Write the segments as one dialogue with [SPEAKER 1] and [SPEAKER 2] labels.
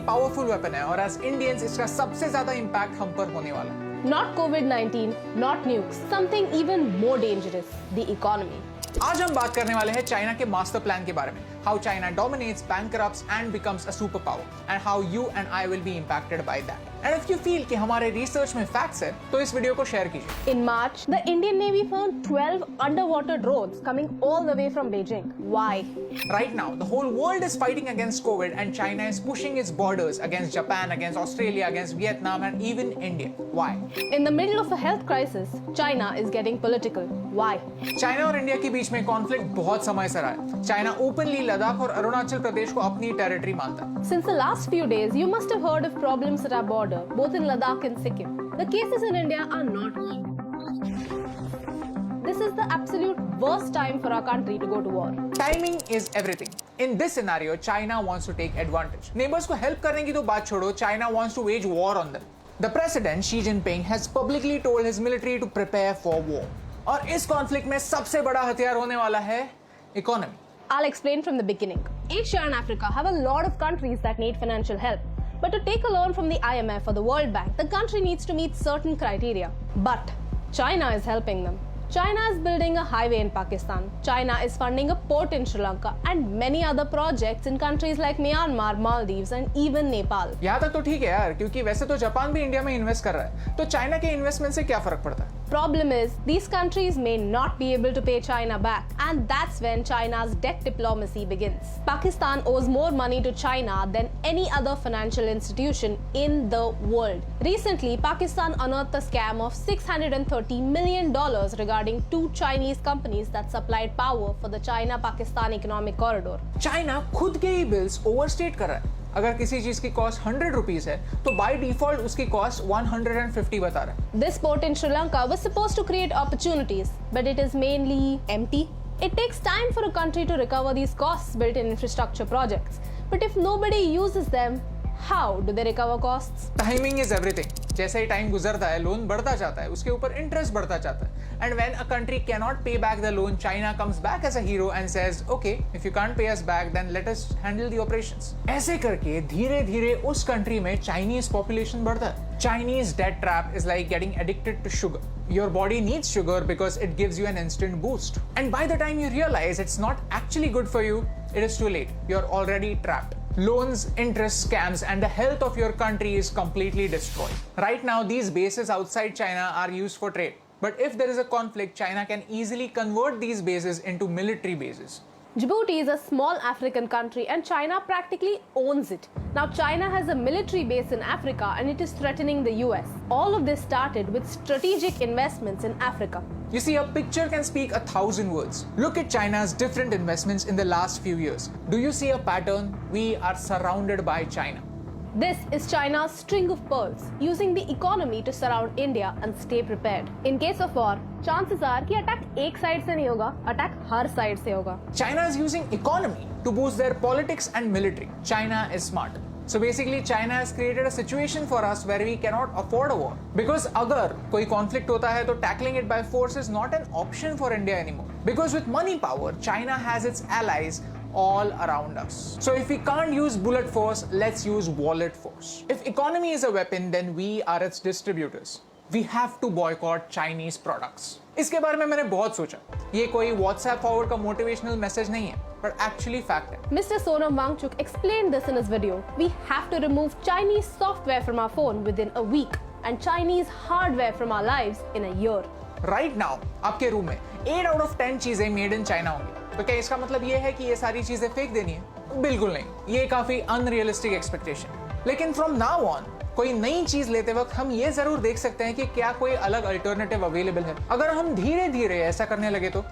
[SPEAKER 1] Powerful weapon है और as Indians इसका सबसे ज्यादा इंपैक्ट हम पर होने वाला है।
[SPEAKER 2] Not COVID-19, not nukes, something even more dangerous, the economy.
[SPEAKER 1] आज हम बात करने वाले हैं चाइना के मास्टर प्लान के बारे में, how China dominates, bankrupts and becomes a superpower, and how you and I will be impacted by that. And if you feel कि हमारे रिसर्च में फैक्ट्स है, तो इस वीडियो को शेयर कीजिए।
[SPEAKER 2] In March, the Indian Navy found 12 underwater drones coming all the way from Beijing. Why?
[SPEAKER 1] Right now, the whole world is fighting against COVID, and China is pushing its borders against Japan, against Australia, against Vietnam, and even India. Why?
[SPEAKER 2] In the middle of a health crisis, China is getting political. Why?
[SPEAKER 1] China और India के बीच में conflict बहुत समय से रहा है। China openly Ladakh और अरुणाचल प्रदेश को अपनी टेरिटरी मानता है।
[SPEAKER 2] Since the last few days, you must have heard of problems at our border, both in Ladakh and Sikkim. The cases in India are not good. This is the absolute worst time for our country to go to war.
[SPEAKER 1] Timing is everything. In this scenario, China wants to take advantage. Neighbors को help करने की तो बात छोड़ो, China wants to wage war on them. The president Xi Jinping has publicly told his military to prepare for war. और इस conflict में सबसे बड़ा हथियार होने वाला है economy.
[SPEAKER 2] I'll explain from the beginning. Asia and Africa have a lot of countries that need financial help. But to take a loan from the IMF or the World Bank, the country needs to meet certain criteria. But China is helping them. China is building a highway in Pakistan. China is funding a port in Sri Lanka and many other projects in countries like Myanmar, Maldives and even Nepal.
[SPEAKER 1] यहाँ तक तो ठीक है यार, क्योंकि वैसे तो Japan भी इंडिया में इन्वेस्ट कर रहा है, तो चाइना के इन्वेस्टमेंट से क्या फर्क पड़ता है?
[SPEAKER 2] Problem is, these countries may not be able to pay China back, and that's when China's debt diplomacy begins. Pakistan owes more money to China than any other financial institution in the world. Recently, Pakistan unearthed a scam of $630 million regarding two Chinese companies that supplied power for the China-Pakistan economic corridor.
[SPEAKER 1] China खुद के ही bills overstate कर रहा है। अगर किसी चीज की cost 100 rupees है, तो बाय डिफॉल्ट उसकी कॉस्ट 150 बता रहा है।
[SPEAKER 2] This port in Sri Lanka was supposed to create opportunities, but it is mainly empty. It takes time for a country to recover these costs built in infrastructure projects. But if nobody uses them, how do they recover costs?
[SPEAKER 1] Timing is everything. जैसे ही time गुजरता है, loan बढ़ता जाता है, उसके ऊपर interest बढ़ता जाता है। And when a country cannot pay back the loan, China comes back as a hero and says, "Okay, if you can't pay us back, then let us handle the operations." ऐसे करके धीरे-धीरे उस country में Chinese population बढ़ता है। Chinese debt trap is like getting addicted to sugar. Your body needs sugar because it gives you an instant boost. And by the time you realize it's not actually good for you, it is too late. You're already trapped. Loans, interest, scams, and the health of your country is completely destroyed. Right now, these bases outside China are used for trade. But if there is a conflict, China can easily convert these bases into military bases.
[SPEAKER 2] Djibouti is a small African country and China practically owns it. Now China has a military base in Africa and it is threatening the US. All of this started with strategic investments in Africa.
[SPEAKER 1] You see, a picture can speak 1,000 words. Look at China's different investments in the last few years. Do you see a pattern? We are surrounded by China.
[SPEAKER 2] This is China's string of pearls, using the economy to surround India and stay prepared. In case of war, chances are कि attack एक side से नहीं होगा, attack हर side से होगा.
[SPEAKER 1] China is using economy to boost their politics and military. China is smart. So basically, China has created a situation for us where we cannot afford a war. Because अगर कोई conflict होता है तो tackling it by force is not an option for India anymore. Because with money power, China has its allies all around us. So if we can't use bullet force, let's use wallet force. If economy is a weapon, then we are its distributors. We have to boycott Chinese products. इसके बारे में मैंने बहुत सोचा। ये कोई WhatsApp forward का motivational message नहीं है, but actually fact है।
[SPEAKER 2] Mr. Sonam Wangchuk explained this in his video. We have to remove Chinese software from our phone within a week and Chinese hardware from our lives in a year.
[SPEAKER 1] Right now, आपके room में 8 out of 10 चीजें made in China होंगी। तो क्या इसका मतलब ये है कि ये सारी चीजें फेंक देनी है? बिल्कुल नहीं। ये काफी अनरियलिस्टिक एक्सपेक्टेशन। लेकिन फ्रॉम नाउ ऑन कोई नई चीज लेते वक्त हम ये जरूर देख सकते हैं कि क्या कोई अलग अल्टरनेटिव अवेलेबल है। अगर हम धीरे धीरे ऐसा करने लगे तो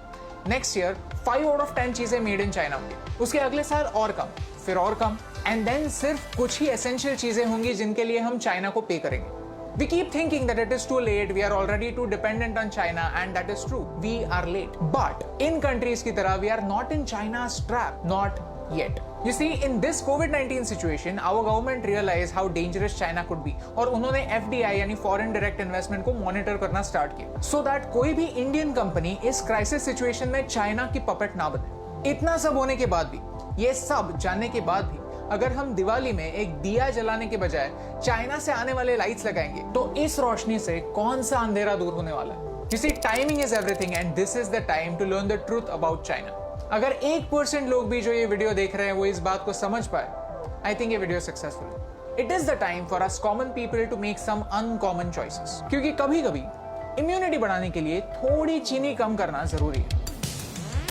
[SPEAKER 1] नेक्स्ट ईयर 5 out of 10 चीजें मेड इन चाइना होंगी, उसके अगले साल और कम, फिर और कम, एंड देन सिर्फ कुछ ही एसेंशियल चीजें होंगी जिनके लिए हम चाइना को पे करेंगे। We keep thinking that it is too late, we are already too dependent on China, and that is true. We are late. But in countries की तरह, we are not in China's trap. Not yet. You see, in this COVID-19 situation, our government realized how dangerous China could be, और उन्होंने FDI यानी Foreign Direct Investment को monitor करना start किया, so that कोई भी Indian company इस crisis situation में China की puppet ना बने। इतना सब होने के बाद भी, ये सब जानने के बाद भी, अगर हम दिवाली में एक दिया जलाने के बजाय चाइना से आने वाले लाइट्स लगाएंगे तो इस रोशनी से कौन सा अंधेरा दूर होने वाला है? You see, timing is everything and this is the time to learn the truth about China. अगर 1% लोग भी जो ये वीडियो देख रहे हैं वो इस बात को समझ पाए, I think ये वीडियो सक्सेसफुल है। It is the time for us common people to make some uncommon choices. क्योंकि कभी-कभी इम्यूनिटी बढ़ाने के लिए थोड़ी चीनी कम करना जरूरी है।